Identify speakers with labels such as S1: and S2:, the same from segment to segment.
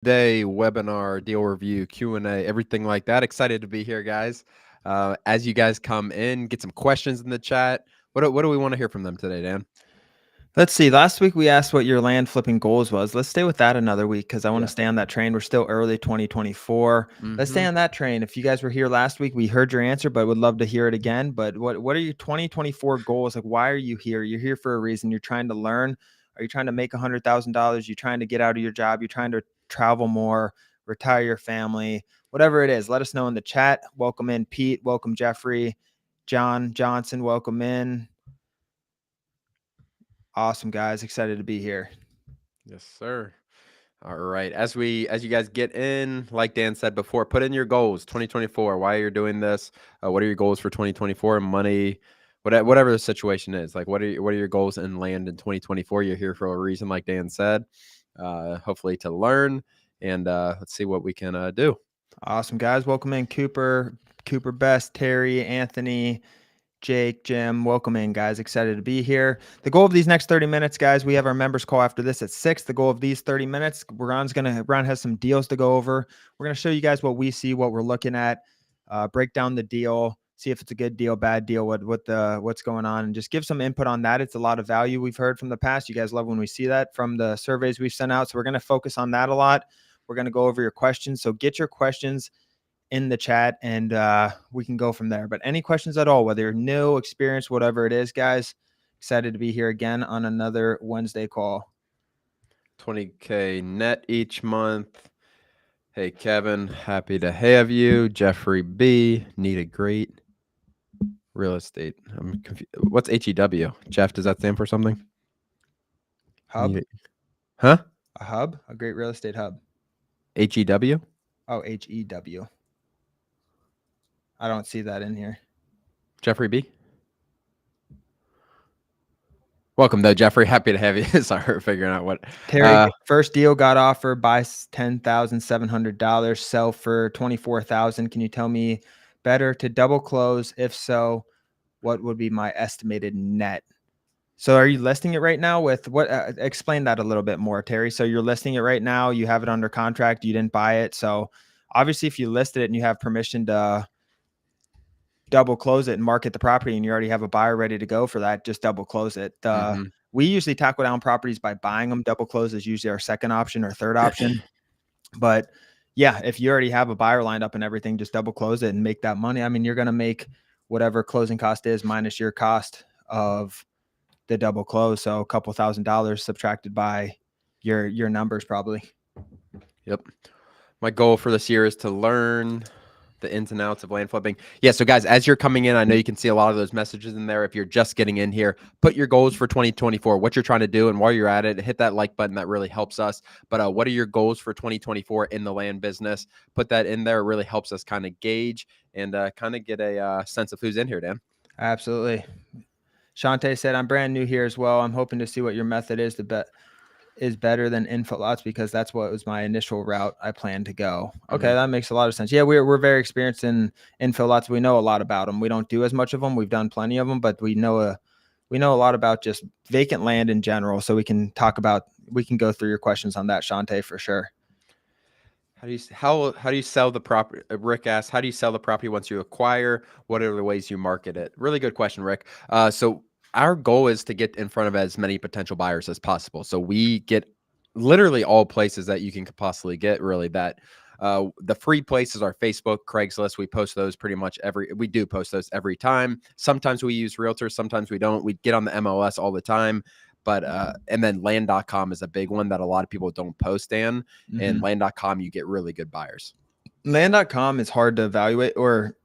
S1: Day webinar, deal review, Q&A, everything like that. Excited to be here, guys. As you guys come in, get some questions in the chat. What do we want to hear from them today, Dan?
S2: Let's see. Last week we asked what your land flipping goals was. Let's stay with that another week because I want to
S1: Yeah.
S2: stay on that train. We're still early 2024. Let's stay
S1: Mm-hmm.
S2: on that train. If you guys were here last week, we heard your answer, but would love to hear it again. But what are your 2024 goals? Like, why are you here? You're here for a reason. You're trying to learn. Are you trying to make $100,000? You're trying to get out of your job. You're trying to travel more, retire your family, whatever it is. Let us know in the chat. Welcome in, Pete. Welcome, Jeffrey. John Johnson. Welcome in. Awesome, guys. Excited to be here.
S1: Yes, sir. All right. As you guys get in, like Dan said before, put in your goals 2024. Why you're doing this? What are your goals for 2024? Money, whatever the situation is. Like, what are your goals in land in 2024? You're here for a reason, like Dan said. Hopefully to learn, and let's see what we can do.
S2: Awesome, guys. Welcome in, Cooper, Best, Terry, Anthony, Jake, Jim. Welcome in, guys. Excited to be here. The goal of these next 30 minutes, guys, we have our members call after this at 6. The goal of these 30 minutes, Ron has some deals to go over. We're going to show you guys what we see, what we're looking at, break down the deal, see if it's a good deal, bad deal, what's going on, and just give some input on that. It's a lot of value we've heard from the past. You guys love when we see that from the surveys we've sent out. So we're going to focus on that a lot. We're going to go over your questions. So get your questions in the chat and we can go from there. But any questions at all, whether you're new, experienced, whatever it is, guys, excited to be here again on another Wednesday call.
S1: 20K net each month. Hey, Kevin, happy to have you. Jeffrey B, need a great real estate. I'm confused. What's HEW? Jeff, does that stand for something?
S2: Hub?
S1: Huh?
S2: A hub? A great real estate hub.
S1: HEW?
S2: Oh, HEW. I don't see that in here.
S1: Jeffrey B? Welcome, though, Jeffrey. Happy to have you. Sorry for figuring out what.
S2: Terry, first deal got offered, buy $10,700, sell for $24,000. Can you tell me better to double close? If so, what would be my estimated net? So are you listing it right now with what? Explain that a little bit more, Terry. So you're listing it right now. You have it under contract. You didn't buy it. So obviously if you listed it and you have permission to double close it and market the property and you already have a buyer ready to go for that, just double close it. We usually tackle down properties by buying them. Double close is usually our second option or third option. But yeah, if you already have a buyer lined up and everything, just double close it and make that money. I mean, you're going to make whatever closing cost is minus your cost of the double close. So a couple $1,000 subtracted by your numbers probably.
S1: Yep. My goal for this year is to learn the ins and outs of land flipping. Yeah, so guys, as you're coming in, I know you can see a lot of those messages in there. If you're just getting in here, put your goals for 2024, what you're trying to do, and while you're at it, hit that like button. That really helps us. But what are your goals for 2024 in the land business? Put that in there. It really helps us kind of gauge and kind of get a sense of who's in here, Dan.
S2: Absolutely. Shante said, I'm brand new here as well. I'm hoping to see what your method is is better than info lots because that's what was my initial route I planned to go. Okay, that makes a lot of sense. Yeah, we're very experienced in info lots. We know a lot about them. We don't do as much of them. We've done plenty of them, but we know a lot about just vacant land in general. So we can go through your questions on that, Shante, for sure.
S1: How do you sell the property? Rick asks, how do you sell the property once you acquire? What are the ways you market it? Really good question, Rick. So our goal is to get in front of as many potential buyers as possible. So we get literally all places that you can possibly get. Really, the free places are Facebook, Craigslist. We post those we do post those every time. Sometimes we use realtors, sometimes we don't. We get on the MLS all the time. But and then land.com is a big one that a lot of people don't post in. And land.com, you get really good buyers.
S2: Land.com is hard to evaluate, or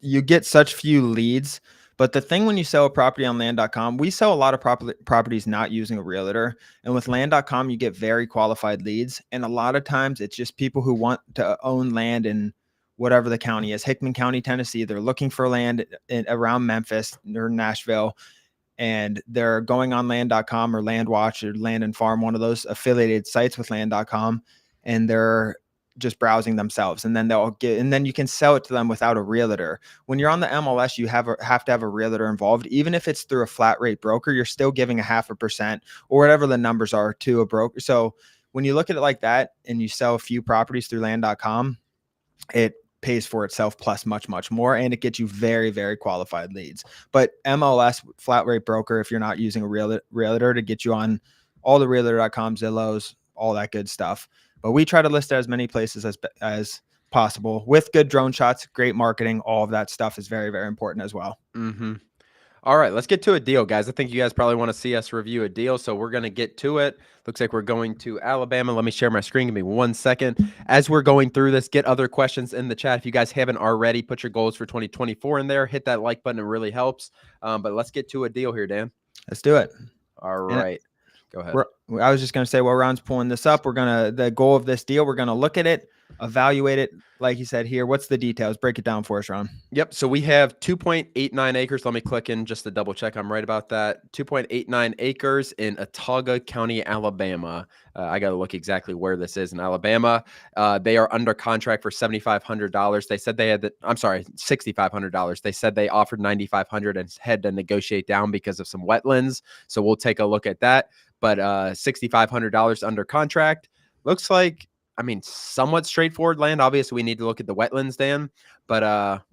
S2: you get such few leads. But the thing when you sell a property on land.com, we sell a lot of properties not using a realtor. And with land.com, you get very qualified leads. And a lot of times it's just people who want to own land in whatever the county is, Hickman County, Tennessee. They're looking for land around Memphis or Nashville. And they're going on land.com or LandWatch or Land and Farm, one of those affiliated sites with land.com. And they're just browsing themselves, and then you can sell it to them without a realtor. When you're on the MLS, you have to have a realtor involved. Even if it's through a flat rate broker, you're still giving 0.5% or whatever the numbers are to a broker. So when you look at it like that and you sell a few properties through land.com, it pays for itself plus much, much more. And it gets you very, very qualified leads. But MLS, flat rate broker, if you're not using a realtor to get you on all the realtor.com, Zillows, all that good stuff. But we try to list as many places as possible with good drone shots, great marketing. All of that stuff is very, very important as well.
S1: Mm-hmm. All right, let's get to a deal, guys. I think you guys probably want to see us review a deal, so we're going to get to it. Looks like we're going to Alabama. Let me share my screen. Give me 1 second. As we're going through this, get other questions in the chat. If you guys haven't already, put your goals for 2024 in there. Hit that like button. It really helps. But let's get to a deal here, Dan.
S2: Let's do it.
S1: All right. Go ahead.
S2: I was just going to say, while Ron's pulling this up, the goal of this deal, we're going to look at it, evaluate it. Like you said here, what's the details? Break it down for us, Ron.
S1: Yep. So we have 2.89 acres. Let me click in just to double check. I'm right about that. 2.89 acres in Autauga County, Alabama. I got to look exactly where this is in Alabama. They are under contract for $7,500. They said they had $6,500. They said they offered $9,500 and had to negotiate down because of some wetlands. So we'll take a look at that. But $6,500 under contract. Looks like, somewhat straightforward land. Obviously, we need to look at the wetlands, Dan, but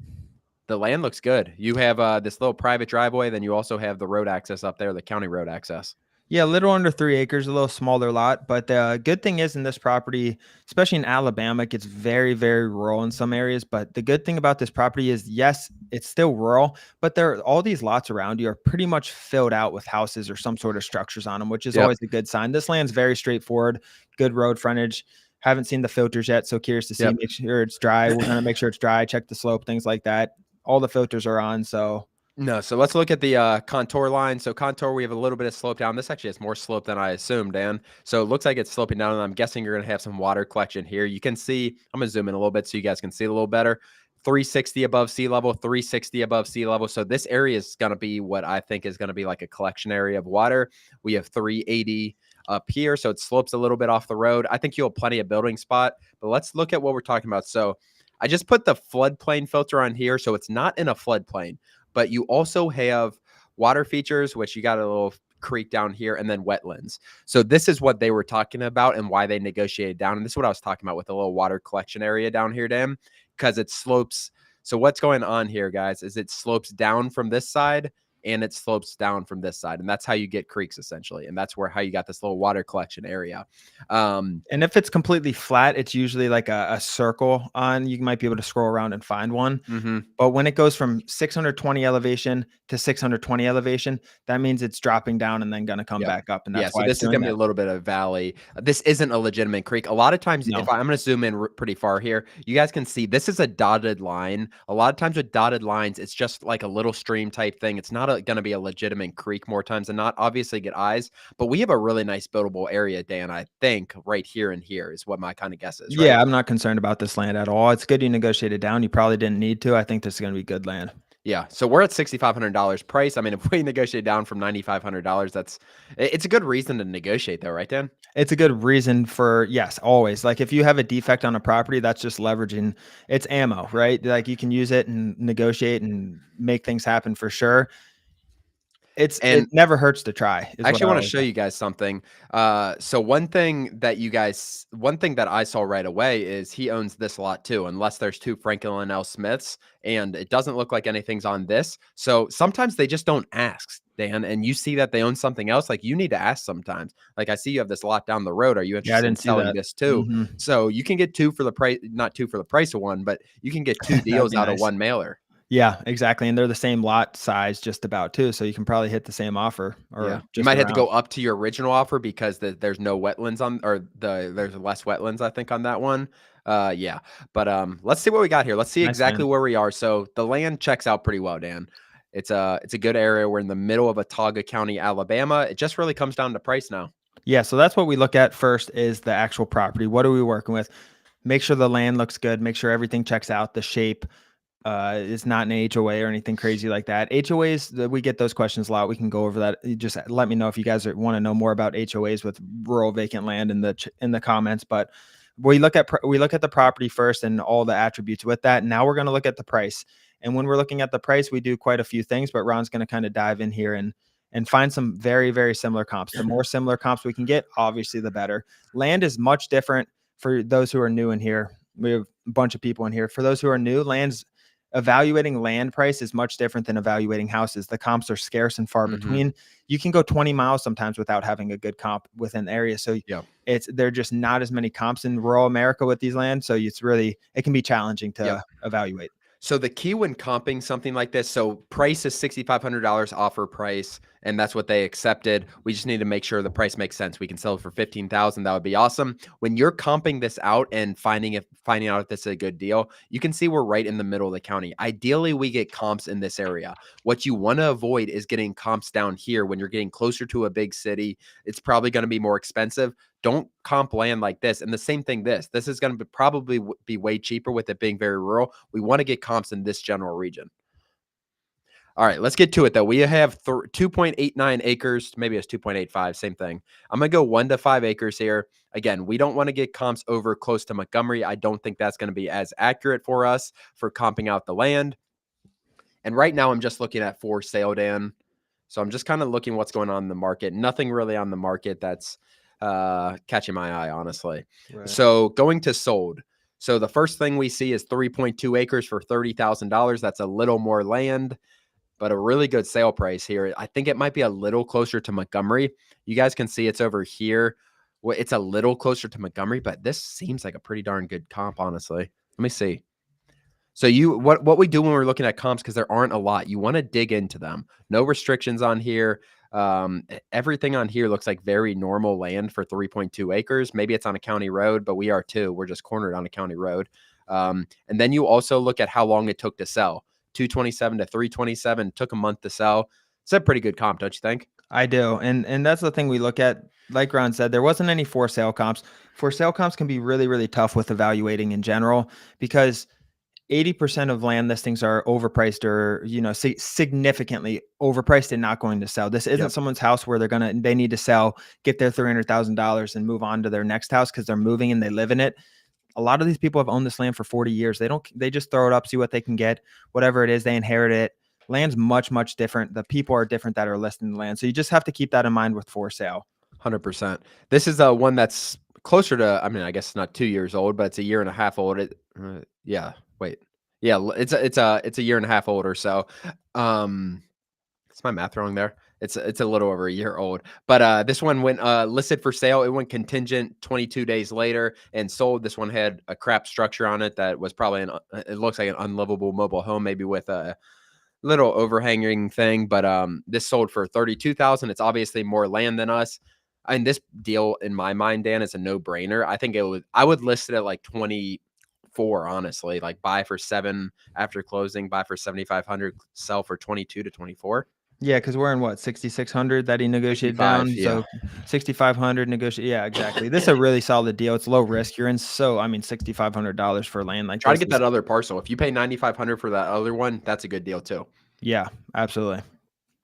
S1: the land looks good. You have this little private driveway, then you also have the road access up there, the county road access.
S2: Yeah, a little under 3 acres, a little smaller lot. But the good thing is in this property, especially in Alabama, it gets very, very rural in some areas. But the good thing about this property is, yes, it's still rural, but all these lots around you are pretty much filled out with houses or some sort of structures on them, which is always a good sign. This land's very straightforward, good road frontage. Haven't seen the filters yet, so curious to see. Make sure it's dry. We're going to make sure it's dry, check the slope, things like that. All the filters are on, so...
S1: No, so let's look at the contour line. So contour, we have a little bit of slope down. This actually has more slope than I assumed, Dan. So it looks like it's sloping down, and I'm guessing you're going to have some water collection here. You can see, I'm going to zoom in a little bit so you guys can see it a little better. 360 above sea level, 360 above sea level. So this area is going to be what I think is going to be like a collection area of water. We have 380 up here, so it slopes a little bit off the road. I think you'll have plenty of building spot, but let's look at what we're talking about. So I just put the floodplain filter on here, so it's not in a floodplain. But you also have water features, which you got a little creek down here, and then wetlands. So this is what they were talking about and why they negotiated down. And this is what I was talking about with the little water collection area down here, Dan, because it slopes. So what's going on here, guys, is it slopes down from this side and it slopes down from this side. And that's how you get creeks, essentially. And that's how you got this little water collection area.
S2: And if it's completely flat, it's usually like a circle on. You might be able to scroll around and find one.
S1: Mm-hmm.
S2: But when it goes from 620 elevation to 620 elevation, that means it's dropping down and then going to come back up. And that's why
S1: so this is going to be a little bit of valley. This isn't a legitimate creek. A lot of times, if I'm going to zoom in pretty far here, you guys can see this is a dotted line. A lot of times with dotted lines, it's just like a little stream type thing. It's not going to be a legitimate creek more times than not. Obviously, get eyes, but we have a really nice buildable area, Dan. I think right here and here is what my kind of guess is. Right?
S2: Yeah, I'm not concerned about this land at all. It's good you negotiated down. You probably didn't need to. I think this is going to be good land.
S1: Yeah, so we're at $6,500 price. I mean, if we negotiate down from $9,500, it's a good reason to negotiate, though, right, Dan?
S2: It's a good reason for, yes, always. Like if you have a defect on a property, that's just leveraging. It's ammo, right? Like you can use it and negotiate and make things happen for sure. It never hurts to try.
S1: I actually want to show you guys something. So one thing that I saw right away is he owns this lot too, unless there's two Franklin L. Smiths, and it doesn't look like anything's on this. So sometimes they just don't ask, Dan, and you see that they own something else. Like you need to ask sometimes. Like I see you have this lot down the road. Are you interested in selling this too? Mm-hmm. So you can get two for the price, not two for the price of one, but you can get two deals out of one mailer.
S2: Yeah, exactly. And they're the same lot size just about too. So you can probably hit the same offer. Or
S1: you might have to go up to your original offer because there's no wetlands on, or there's less wetlands, I think, on that one. Yeah. But let's see what we got here. Let's see exactly where we are. So the land checks out pretty well, Dan. It's a good area. We're in the middle of Autauga County, Alabama. It just really comes down to price now.
S2: Yeah. So that's what we look at first is the actual property. What are we working with? Make sure the land looks good. Make sure everything checks out. The shape. It's not an HOA or anything crazy like that. HOAs, we get those questions a lot. We can go over that. You just let me know if you guys want to know more about HOAs with rural vacant land in the comments. But we look at the property first and all the attributes with that. Now we're going to look at the price. And when we're looking at the price, we do quite a few things. But Ron's going to kind of dive in here and and find some very, very similar comps. The more similar comps we can get, obviously the better. Land is much different for those who are new in here. We have a bunch of people in here. For those who are new, evaluating land price is much different than evaluating houses. The comps are scarce and far between. You can go 20 miles sometimes without having a good comp within the area. So they're just not as many comps in rural America with these lands. So it can be challenging to evaluate.
S1: So the key when comping something like this, so price is $6,500 offer price, and that's what they accepted. We just need to make sure the price makes sense. We can sell it for $15,000. That would be awesome. When you're comping this out and finding out if this is a good deal, you can see we're right in the middle of the county. Ideally, we get comps in this area. What you want to avoid is getting comps down here when you're getting closer to a big city. It's probably going to be more expensive. Don't comp land like this. And the same thing, this is going to probably be way cheaper with it being very rural. We want to get comps in this general region. All right, let's get to it though. We have 2.89 acres. Maybe it's 2.85, same thing. I'm going to go 1 to 5 acres here. Again, we don't want to get comps over close to Montgomery. I don't think that's going to be as accurate for us for comping out the land. And right now I'm just looking at for sale, Dan. So I'm just kind of looking what's going on in the market. Nothing really on the market that's catching my eye, honestly. Right. So going to sold. So the first thing we see is 3.2 acres for $30,000. That's a little more land, but a really good sale price here. I think it might be a little closer to Montgomery. You guys can see it's over here. Well, it's a little closer to Montgomery, but this seems like a pretty darn good comp, honestly. Let me see. So what we do when we're looking at comps, because there aren't a lot, you want to dig into them. No restrictions on here. Everything on here looks like very normal land for 3.2 acres. Maybe it's on a county road, but we are too. We're just cornered on a county road. And then you also look at how long it took to sell. 227 to 327 took a month to sell. It's a pretty good comp, don't you think?
S2: I do. And that's the thing we look at. Like Ron said, there wasn't any for sale comps. For sale comps can be really, really tough with evaluating in general because 80% of land listings are overpriced or, significantly overpriced and not going to sell. This isn't someone's house where they need to sell, get their $300,000 and move on to their next house because they're moving and they live in it. A lot of these people have owned this land for 40 years. They just throw it up, see what they can get, whatever it is, they inherit it. Land's much, much different. The people are different that are listing the land. So you just have to keep that in mind with for sale.
S1: 100%. This is one that's closer to, I guess it's not 2 years old, but it's a year and a half old. It's a year and a half old or so. Is my math wrong there? It's a little over a year old, but this one went listed for sale. It went contingent 22 days later and sold. This one had a crap structure on it that was probably it looks like an unlivable mobile home, maybe with a little overhanging thing. But this sold for $32,000. It's obviously more land than us. And this deal, in my mind, Dan, is a no-brainer. I think I would list it at like 24, honestly. Like buy for 7 after closing, buy for 7,500, sell for 22 to 24.
S2: Yeah, because we're in what, 6,600 that he negotiated down. Yeah. So 6,500 negotiate. Yeah, exactly. This is a really solid deal. It's low risk. You're in. So $6,500 for land like
S1: try to get that other parcel. If you pay 9,500 for that other one, that's a good deal too.
S2: Yeah, absolutely.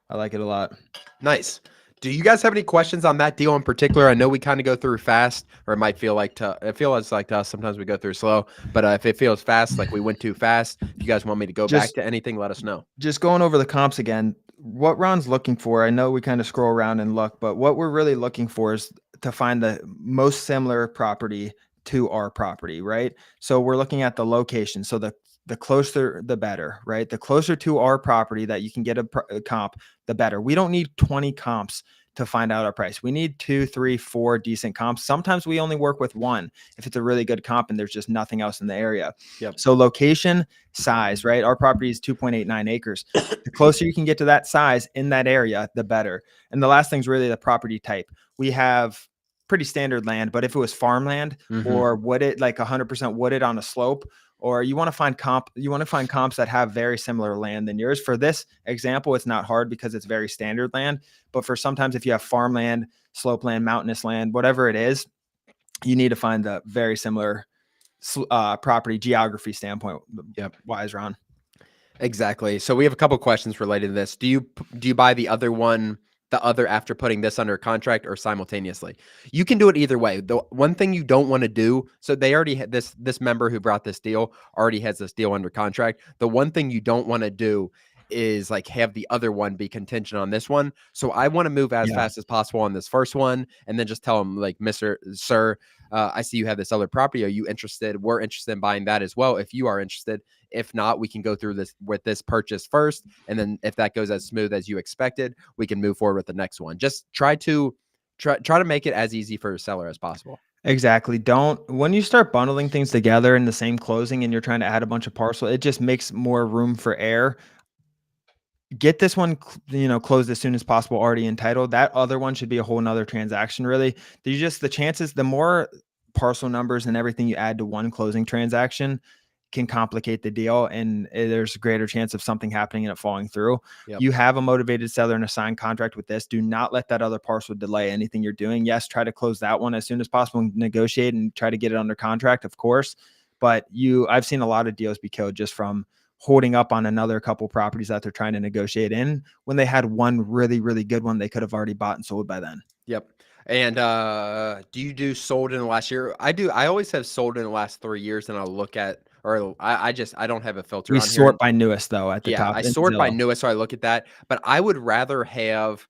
S2: I like it a lot.
S1: Nice. Do you guys have any questions on that deal in particular? I know we kind of go through fast, or it might feel like to us. Sometimes we go through slow, but if it feels fast, like we went too fast, if you guys want me to go back to anything, let us know.
S2: Just going over the comps again, what Ron's looking for, I know we kind of scroll around and look, but what we're really looking for is to find the most similar property to our property, right? So we're looking at the location. So the closer, the better, right? The closer to our property that you can get a comp, the better. We don't need 20 comps to find out our price. We need 2, 3, 4 decent comps. Sometimes we only work with one if it's a really good comp and there's just nothing else in the area. Yep. So location, size, right? Our property is 2.89 acres. The closer you can get to that size in that area, the better. And the last thing's really the property type. We have pretty standard land, but if it was farmland or wooded, like 100% wooded on a slope, or you want to find comps that have very similar land than yours. For this example, it's not hard because it's very standard land. But for sometimes if you have farmland, slope land, mountainous land, whatever it is, you need to find the very similar property geography standpoint.
S1: Yep.
S2: Wise, Ron.
S1: Exactly. So we have a couple questions related to this. Do you buy the other after putting this under contract or simultaneously? You can do it either way. The one thing you don't want to do, so they already had this member who brought this deal already has this deal under contract. The one thing you don't want to do is like have the other one be contingent on this one. So I want to move as
S2: Yeah.
S1: fast as possible on this first one, and then just tell them like, Mister, Sir, I see you have this other property. Are you interested? We're interested in buying that as well. If you are interested, if not, we can go through this with this purchase first, and then if that goes as smooth as you expected, we can move forward with the next one. Just try to make it as easy for a seller as possible.
S2: Exactly. Don't when you start bundling things together in the same closing and you're trying to add a bunch of parcel, it just makes more room for error. Get this one, closed as soon as possible, already entitled. That other one should be a whole nother transaction, really. The chances, the more parcel numbers and everything you add to one closing transaction can complicate the deal, and there's a greater chance of something happening and it falling through.
S1: Yep.
S2: You have a motivated seller and a signed contract with this. Do not let that other parcel delay anything you're doing. Yes, try to close that one as soon as possible and negotiate and try to get it under contract, of course. But I've seen a lot of deals be killed just from holding up on another couple properties that they're trying to negotiate in when they had one really, really good one they could have already bought and sold by then.
S1: Yep. And do you do sold in the last year? I do. I always have sold in the last 3 years, and I'll look at, or I don't have a filter
S2: We
S1: on here.
S2: sort by newest though at the
S1: Yeah,
S2: top
S1: I
S2: in
S1: sort by
S2: Zillow.
S1: newest, so I look at that. But I would rather have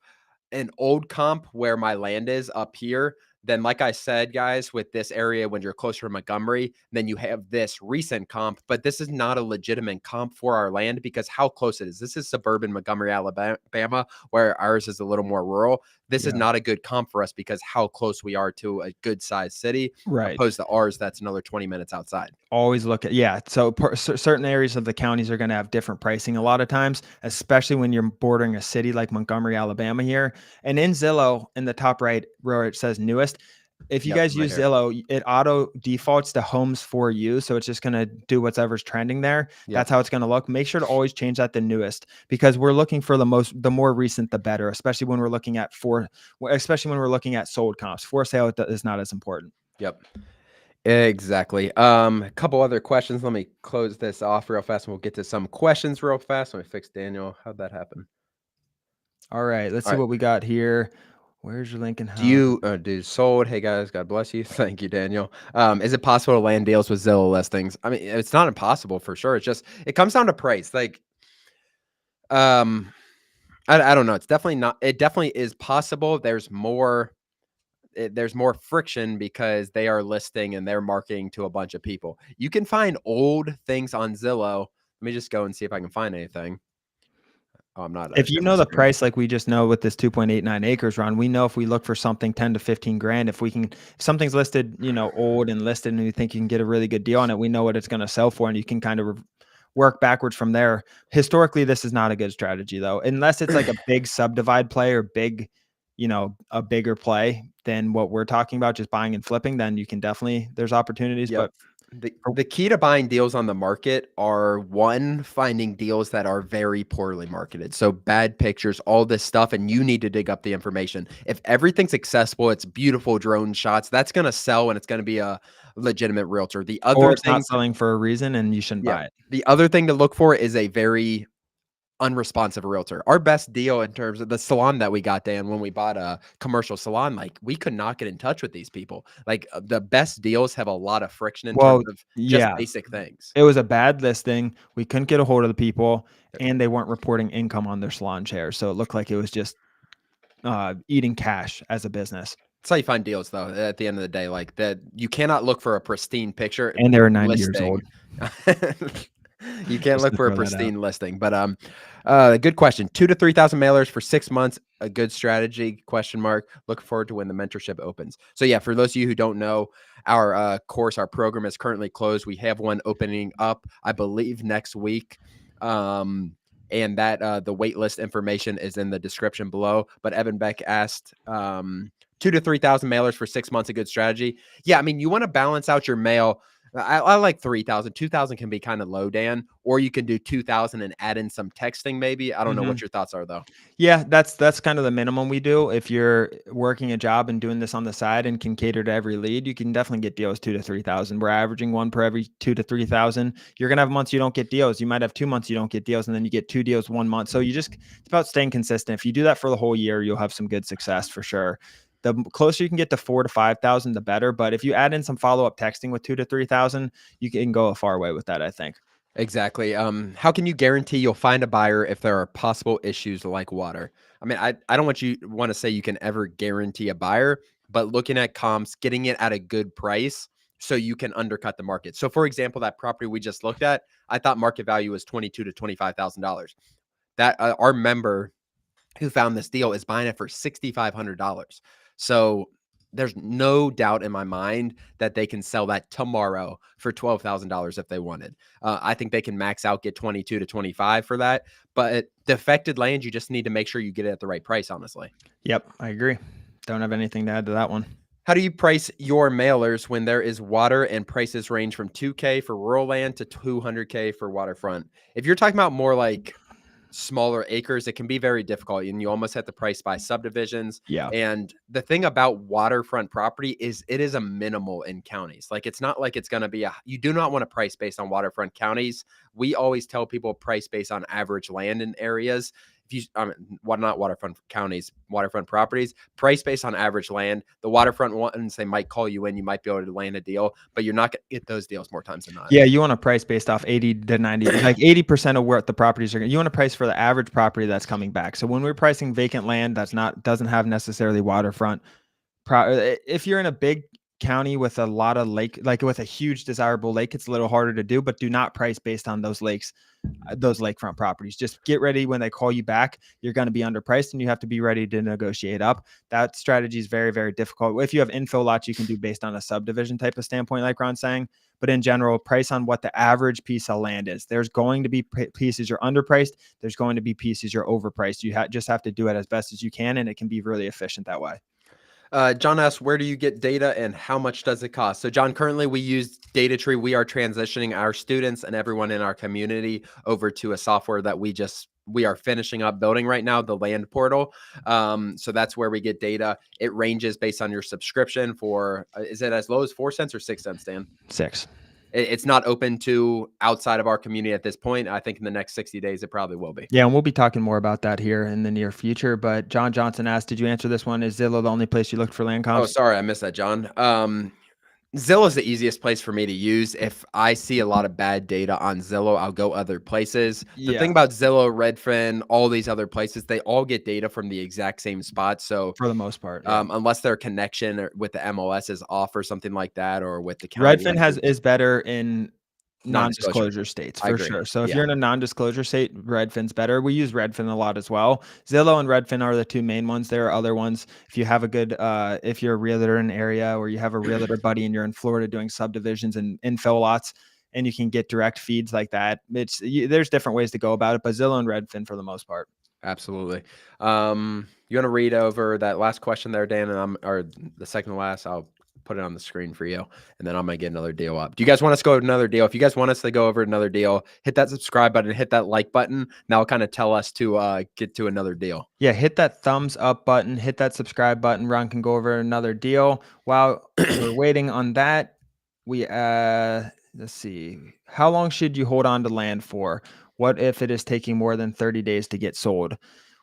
S1: an old comp where my land is up here, then like I said, guys, with this area when you're closer to Montgomery, then you have this recent comp, but this is not a legitimate comp for our land because how close it is. This is suburban Montgomery, Alabama, where ours is a little more rural. This is
S2: Yeah.
S1: not a good comp for us because how close we are to a good sized city
S2: Right.
S1: opposed to ours that's another 20 minutes outside.
S2: Always look at, yeah. So certain areas of the counties are going to have different pricing a lot of times, especially when you're bordering a city like Montgomery, Alabama here. And in Zillow, in the top right where it says newest, if you
S1: Yep,
S2: guys
S1: right
S2: use
S1: here.
S2: Zillow, it auto defaults to homes for you. So it's just going to do whatever's trending there.
S1: Yep.
S2: That's how it's going to look. Make sure to always change that to newest because we're looking for the more recent, the better, especially when we're looking at sold comps. For sale is not as important.
S1: Yep. Exactly. A couple other questions. Let me close this off real fast and we'll get to some questions real fast. Let me fix Daniel. How'd that happen?
S2: All right, let's
S1: All
S2: see
S1: right.
S2: what we got here. Where's your Lincoln
S1: Do
S2: House?
S1: you do sold? Hey guys, God bless you. Thank you, Daniel. Is it possible to land deals with Zillow listings? I mean, it's not impossible for sure. It's just it comes down to price. Like, um, I don't know. It's definitely not. It definitely is possible. There's more friction because they are listing and they're marketing to a bunch of people. You can find old things on Zillow. Let me just go and see if I can find anything. Oh, I'm not
S2: If you
S1: sharing my
S2: know the
S1: screen.
S2: price, like we just know with this 2.89 acres, Ron, we know if we look for something 10 to 15 grand, if something's listed, old and listed, and you think you can get a really good deal on it, we know what it's going to sell for, and you can kind of work backwards from there. Historically, this is not a good strategy though, unless it's like a big subdivide play or a bigger play than what we're talking about, just buying and flipping. Then you can there's opportunities,
S1: Yep.
S2: but
S1: The key to buying deals on the market are one, finding deals that are very poorly marketed. So bad pictures, all this stuff, and you need to dig up the information. If everything's accessible, it's beautiful drone shots, that's going to sell and it's going to be a legitimate realtor. The
S2: or
S1: other
S2: it's not
S1: thing,
S2: selling for a reason, and you shouldn't
S1: yeah,
S2: buy it.
S1: the other thing to look for is a very unresponsive realtor. Our best deal in terms of the salon that we got, Dan, when we bought a commercial salon, like we could not get in touch with these people. Like the best deals have a lot of friction in terms
S2: Well,
S1: of just
S2: yeah.
S1: basic things.
S2: It was a bad listing. We couldn't get a hold of the people, and they weren't reporting income on their salon chairs. So it looked like it was just eating cash as a business.
S1: That's how you find deals, though. At the end of the day, like that, you cannot look for a pristine picture
S2: And they were 90 years
S1: listing.
S2: old.
S1: You can't
S2: Just
S1: look
S2: to
S1: for a
S2: throw that out.
S1: pristine listing, but good question. 2 to 3,000 mailers for 6 months, a good strategy? Question mark. Looking forward to when the mentorship opens. So yeah, for those of you who don't know, our course, our program is currently closed. We have one opening up, I believe, next week. And that the wait list information is in the description below. But Evan Beck asked, 2 to 3,000 mailers for 6 months, a good strategy? Yeah, I mean, you want to balance out your mail. I like 3,000. 2,000 can be kind of low, Dan. Or you can do 2,000 and add in some texting, maybe. I don't know what
S2: Mhm.
S1: your thoughts are, though.
S2: Yeah, that's kind of the minimum we do. If you're working a job and doing this on the side and can cater to every lead, you can definitely get deals 2 to 3,000. We're averaging one per every 2 to 3,000. You're gonna have months you don't get deals. You might have 2 months you don't get deals, and then you get 2 deals 1 month. So it's about staying consistent. If you do that for the whole year, you'll have some good success for sure. The closer you can get to 4 to 5,000, the better. But if you add in some follow up texting with 2 to 3,000, you can go a far way with that, I think.
S1: Exactly. How can you guarantee you'll find a buyer if there are possible issues like water? I mean, I don't want to say you can ever guarantee a buyer, but looking at comps, getting it at a good price so you can undercut the market. So, for example, that property we just looked at, I thought market value was $22,000 to $25,000. That our member who found this deal is buying it for $6,500. So there's no doubt in my mind that they can sell that tomorrow for $12,000 if they wanted. I think they can max out, get 22 to 25 for that. But defected land, you just need to make sure you get it at the right price, honestly.
S2: Yep, I agree. Don't have anything to add to that one.
S1: How do you price your mailers when there is water and prices range from 2K for rural land to 200K for waterfront? If you're talking about more like smaller acres, it can be very difficult and you almost have to price by subdivisions.
S2: Yeah.
S1: And the thing about waterfront property is it is a minimal in counties. Like it's not like it's going to be you do not want to price based on waterfront counties. We always tell people price based on average land in areas. If you, not waterfront counties, waterfront properties, price based on average land. The waterfront ones, they might call you in, you might be able to land a deal, but you're not going to get those deals more times than not.
S2: Yeah, you want to price based off 80 to 90, like 80% of what the properties are going. You want to price for the average property that's coming back. So when we're pricing vacant land doesn't have necessarily waterfront, if you're in a big county with a lot of lake, like with a huge desirable lake, it's a little harder to do, but do not price based on those lakes, those lakefront properties. Just get ready when they call you back. You're going to be underpriced and you have to be ready to negotiate up. That strategy is very, very difficult. If you have infill lots, you can do based on a subdivision type of standpoint, like Ron's saying. But in general, price on what the average piece of land is. There's going to be pieces you're underpriced. There's going to be pieces you're overpriced. You just have to do it as best as you can, and it can be really efficient that way.
S1: John asks, where do you get data and how much does it cost? So, John, currently we use DataTree. We are transitioning our students and everyone in our community over to a software that we are finishing up building right now, the land portal. So that's where we get data. It ranges based on your subscription for, is it as low as 4 cents or 6 cents, Dan?
S2: 6.
S1: It's not open to outside of our community at this point. I think in the next 60 days, it probably will be.
S2: Yeah, and we'll be talking more about that here in the near future. But John Johnson asked, did you answer this one? Is Zillow the only place you looked for land comps?
S1: Oh, sorry, I missed that, John. Zillow is the easiest place for me to use. If I see a lot of bad data on Zillow, I'll go other places. The thing about Zillow, Redfin, all these other places, they all get data from the exact same spot. So
S2: for the most part, yeah.
S1: Unless their connection with the MLS is off or something like that, or with the county,
S2: Redfin is better in
S1: non-disclosure
S2: non-disclosure states for sure. So if
S1: Yeah.
S2: you're in a non-disclosure state, Redfin's better. We use Redfin a lot as well. Zillow and Redfin are the two main ones. There are other ones. If you have a good, if you're a realtor in an area or you have a realtor buddy and you're in Florida doing subdivisions and infill lots, and you can get direct feeds like that, there's different ways to go about it. But Zillow and Redfin for the most part.
S1: Absolutely. You want to read over that last question there, Dan, and or the second to last? I'll put it on the screen for you, and then I'm gonna get another deal up. Do you guys want us to go over another deal? If you guys want us to go over another deal, hit that subscribe button, hit that like button. That'll kind of tell us to get to another deal.
S2: Yeah, hit that thumbs up button, hit that subscribe button. Ron can go over another deal. While we're waiting on that, we let's see. How long should you hold on to land for? What if it is taking more than 30 days to get sold?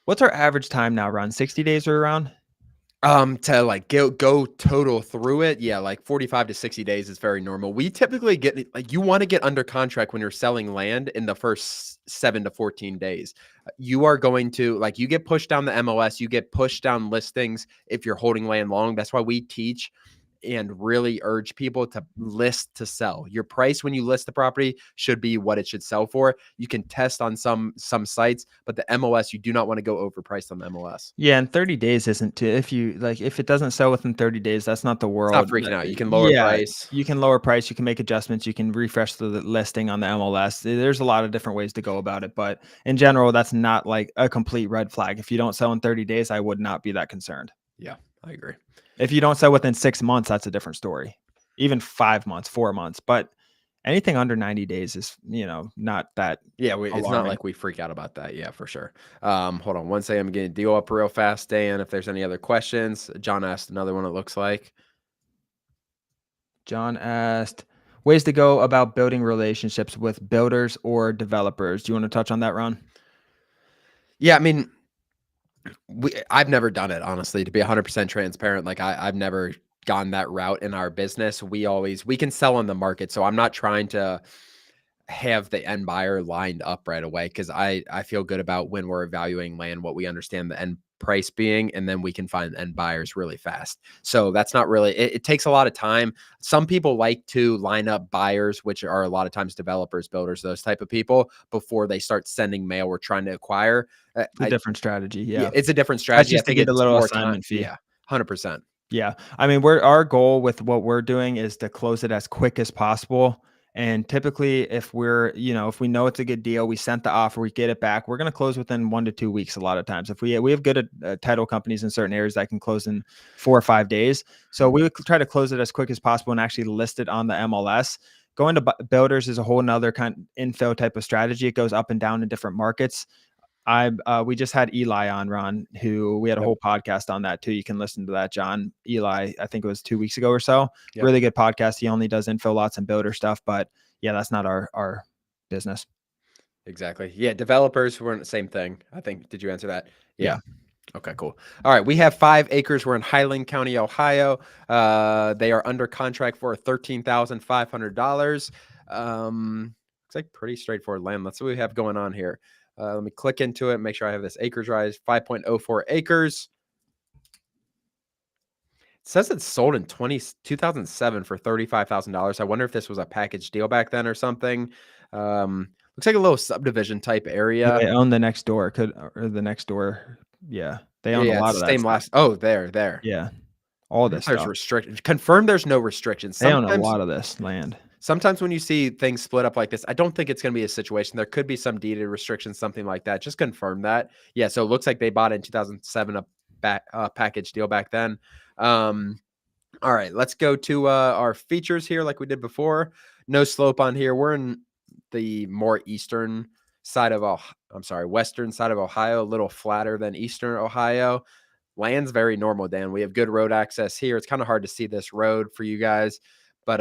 S2: What's our average time now, Ron? 60 days or around?
S1: To like go total through it, yeah, like 45 to 60 days is very normal. We typically get like you want to get under contract when you're selling land in the first 7 to 14 days. You are going to like you get pushed down the MLS, you get pushed down listings if you're holding land long. That's why we teach and really urge people to list to sell. Your price when you list the property should be what it should sell for. You can test on some sites, but the MLS, you do not want to go overpriced on the MLS.
S2: Yeah, and 30 days isn't too. If it doesn't sell within 30 days, that's not the world.
S1: Stop freaking out. You can lower price.
S2: You can lower price. You can make adjustments. You can refresh the listing on the MLS. There's a lot of different ways to go about it, but in general, that's not like a complete red flag. If you don't sell in 30 days, I would not be that concerned.
S1: Yeah, I agree.
S2: If you don't sell within 6 months, that's a different story. Even 5 months, 4 months, but anything under 90 days is, not that.
S1: Yeah, it's not like we freak out about that. Yeah, for sure. Hold on one second. I'm getting a deal up real fast, Dan. If there's any other questions, John asked another one. It looks like
S2: John asked ways to go about building relationships with builders or developers. Do you want to touch on that, Ron?
S1: Yeah, I mean, I've never done it, honestly, to be 100% transparent. Like I've never gone that route in our business. We can sell on the market. So I'm not trying to have the end buyer lined up right away, because I feel good about when we're evaluating land, what we understand the end price being, and then we can find end buyers really fast. So that's not really it takes a lot of time. Some people like to line up buyers, which are a lot of times developers, builders, those type of people, before they start sending mail we're trying to acquire.
S2: It's a different strategy.
S1: Yeah,
S2: Yeah.
S1: it's a different
S2: That's
S1: strategy. I
S2: just to
S1: think
S2: get a
S1: it's
S2: little
S1: more time.
S2: assignment fee.
S1: Yeah, 100%.
S2: Yeah. I mean, our goal with what we're doing is to close it as quick as possible. And typically, if if we know it's a good deal, we sent the offer, we get it back, we're going to close within 1 to 2 weeks. A lot of times, if we have good title companies in certain areas that can close in 4 or 5 days, so we would try to close it as quick as possible and actually list it on the MLS. Going to builders is a whole nother kind of infill type of strategy. It goes up and down in different markets. We just had Eli on, Ron, who we had a
S1: Yep.
S2: whole podcast on that too. You can listen to that, John. Eli, I think it was 2 weeks ago or so.
S1: Yep.
S2: Really good podcast. He only does infill lots and builder stuff, but yeah, that's not our business.
S1: Exactly. Yeah, developers were in the same thing. I think. Did you answer that?
S2: Yeah.
S1: Okay, cool. All right, we have 5 acres. We're in Highland County, Ohio. They are under contract for $13,500. Looks like pretty straightforward land. Let's see what we have going on here. Let me click into it, make sure I have this acres right. 5.04 acres. It says it's sold in 2007 for $35,000. I wonder if this was a package deal back then or something. Looks like a little subdivision type area.
S2: They own the next door, or the next door. Yeah. They own a
S1: Yeah,
S2: lot
S1: it's
S2: of
S1: the
S2: that
S1: same
S2: stuff.
S1: last. Oh, there.
S2: Yeah. All this
S1: There's
S2: stuff.
S1: restrictions. Confirm there's no restrictions.
S2: They own a lot of this land.
S1: Sometimes when you see things split up like this, I don't think it's going to be a situation. There could be some deeded restrictions, something like that. Just confirm that. Yeah, so it looks like they bought it in 2007 a package deal back then. All right, let's go to our features here like we did before. No slope on here. We're in the more eastern side of western side of Ohio, a little flatter than eastern Ohio. Land's very normal, Dan. We have good road access here. It's kind of hard to see this road for you guys, but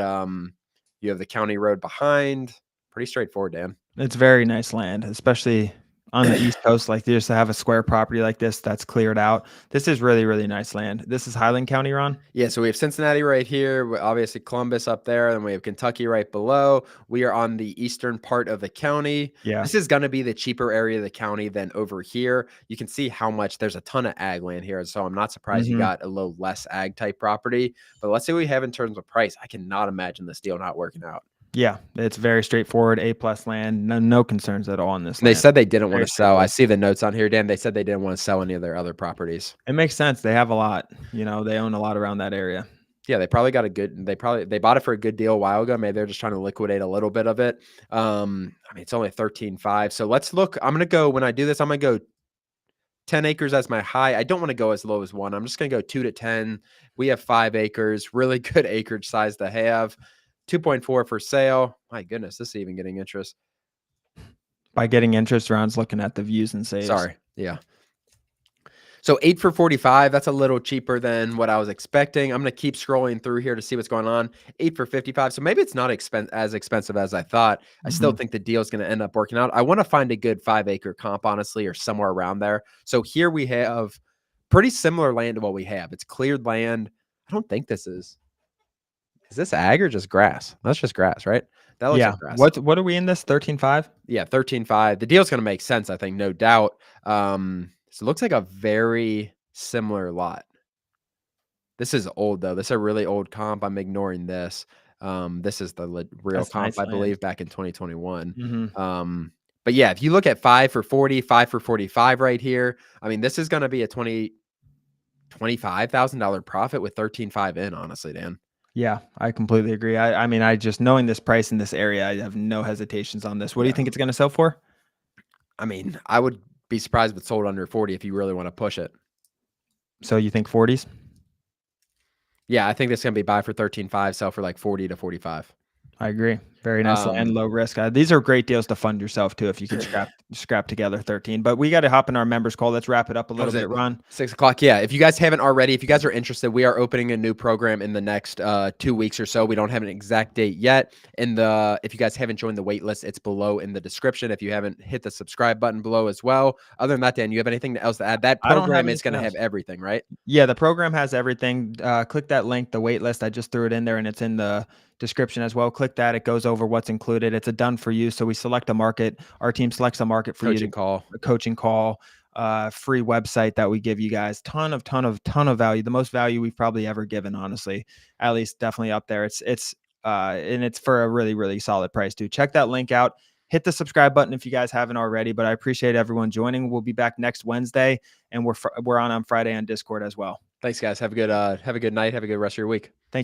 S1: you have the county road behind. Pretty straightforward, Dan.
S2: It's very nice land, especially on the East Coast. Like just to have a square property like this that's cleared out. This is really, really nice land. This is Highland County, Ron.
S1: Yeah, so we have Cincinnati right here, obviously Columbus up there, and we have Kentucky right below. We are on the eastern part of the county.
S2: Yeah.
S1: This is going to be the cheaper area of the county than over here. You can see how much there's a ton of ag land here, so I'm not surprised you got a little less ag type property. But let's see what we have in terms of price. I cannot imagine this deal not working out.
S2: Yeah, it's very straightforward. A+ land. No concerns at all on this.
S1: They
S2: land.
S1: said they didn't want
S2: Very
S1: to sell. I
S2: straightforward.
S1: see the notes on here, Dan. They said they didn't want to sell any of their other properties.
S2: It makes sense. They have a lot. They own a lot around that area.
S1: Yeah, they probably got they bought it for a good deal a while ago. Maybe they're just trying to liquidate a little bit of it. I mean, it's only 13.5. So let's look. I'm gonna go when I do this, I'm gonna go 10 acres as my high. I don't want to go as low as 1. I'm just gonna go 2 to 10. We have 5 acres, really good acreage size to have. 2.4 for sale. My goodness, this is even getting interest.
S2: By getting interest, Ron's looking at the views and saves.
S1: Sorry. Yeah. So 8 for 45, that's a little cheaper than what I was expecting. I'm going to keep scrolling through here to see what's going on. 8 for 55. So maybe it's not as expensive as I thought. I still think the deal is going to end up working out. I want to find a good 5-acre comp, honestly, or somewhere around there. So here we have pretty similar land to what we have. It's cleared land. I don't think this is this ag or just grass? That's just grass, right? That looks like grass.
S2: What are we in this? 13.5?
S1: Yeah, 13.5. The deal's going to make sense, I think, no doubt. So it looks like a very similar lot. This is old, though. This is a really old comp. I'm ignoring this. This is the real
S2: That's
S1: comp,
S2: nice
S1: I
S2: land.
S1: believe, back in 2021.
S2: Mhm.
S1: But yeah, if you look at 5 for 40, 5 for 45 right here, I mean, this is going to be a $25,000 profit with 13.5 in, honestly, Dan.
S2: Yeah, I completely agree. I mean, I just knowing this price in this area, I have no hesitations on this. What do you think it's going to sell for?
S1: I mean, I would be surprised if it's sold under 40 if you really want to push it.
S2: So you think 40s?
S1: Yeah, I think this is going to be buy for 13.5, sell for like 40 to 45.
S2: I agree. Very nice and low risk. These are great deals to fund yourself too if you can scrap together 13. But we got to hop in our members call. Let's wrap it up a little bit, Ron.
S1: 6 o'clock. Yeah. If you guys haven't already, if you guys are interested, we are opening a new program in the next 2 weeks or so. We don't have an exact date yet. If you guys haven't joined the wait list, it's below in the description. If you haven't hit the subscribe button below as well. Other than that, Dan, you have anything else to add? That program is going to have everything, right?
S2: Yeah, the program has everything. Click that link, the wait list. I just threw it in there and it's in the description as well. Click that. It goes over over what's included. It's a done for you. So we select a market. Our team selects a market for you
S1: Coaching call.
S2: a coaching call, free website that we give you guys. Ton of value. The most value we've probably ever given, honestly, at least definitely up there. And it's for a really, really solid price too. Check that link out. Hit the subscribe button if you guys haven't already, but I appreciate everyone joining. We'll be back next Wednesday, and we're on Friday on Discord as well.
S1: Thanks, guys. Have a good night. Have a good rest of your week.
S2: Thank